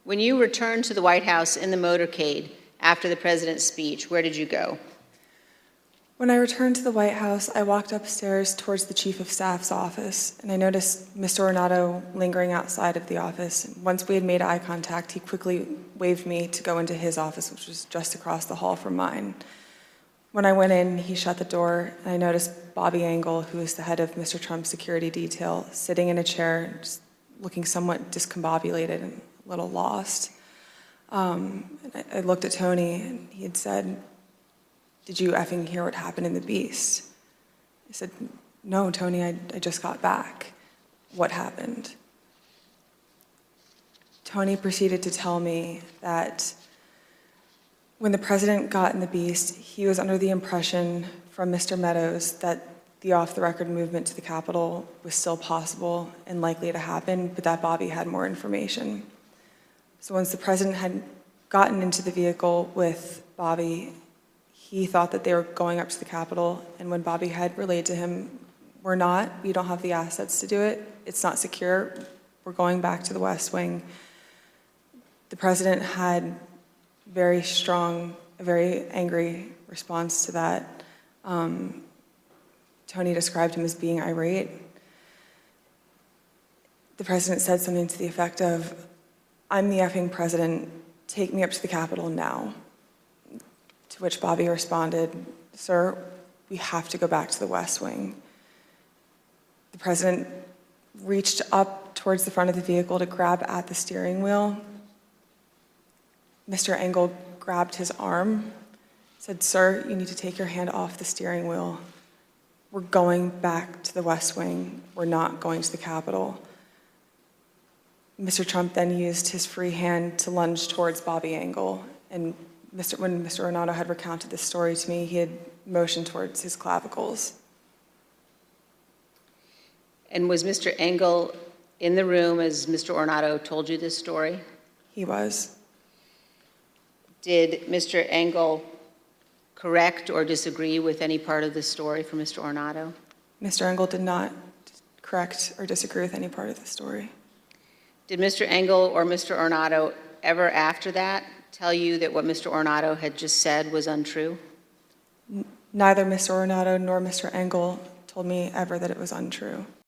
When you returned to the White House in the motorcade after the president's speech, where did you go? When I returned to the White House, I walked upstairs towards the Chief of Staff's office, and I noticed Mr. Ornato lingering outside of the office. Once we had made eye contact, he quickly waved me to go into his office, which was just across the hall from mine. When I went in, he shut the door, and I noticed Bobby Engel, who is the head of Mr. Trump's security detail, sitting in a chair, just looking somewhat discombobulated and a little lost. I looked at Tony, and he had said, "Did you effing hear what happened in the Beast?" I said, "No, Tony, I just got back. What happened?" Tony proceeded to tell me that when the president got in the Beast, he was under the impression from Mr. Meadows that the off-the-record movement to the Capitol was still possible and likely to happen, but that Bobby had more information. So once the president had gotten into the vehicle with Bobby, he thought that they were going up to the Capitol, and when Bobby had relayed to him, "We're not, we don't have the assets to do it, it's not secure, we're going back to the West Wing," the president had very strong, a very angry response to that. Tony described him as being irate. The president said something to the effect of, "I'm the effing president, take me up to the Capitol now." To which Bobby responded, "Sir, we have to go back to the West Wing." The president reached up towards the front of the vehicle to grab at the steering wheel. Mr. Engel grabbed his arm, said, "Sir, you need to take your hand off the steering wheel. We're going back to the West Wing. We're not going to the Capitol." Mr. Trump then used his free hand to lunge towards Bobby Engel, and when Mr. Ornato had recounted this story to me, he had motioned towards his clavicles. And was Mr. Engel in the room as Mr. Ornato told you this story? He was. Did Mr. Engel correct or disagree with any part of the story from Mr. Ornato? Mr. Engel did not correct or disagree with any part of the story. Did Mr. Engel or Mr. Ornato ever after that tell you that what Mr. Ornato had just said was untrue? Neither Mr. Ornato nor Mr. Engel told me ever that it was untrue.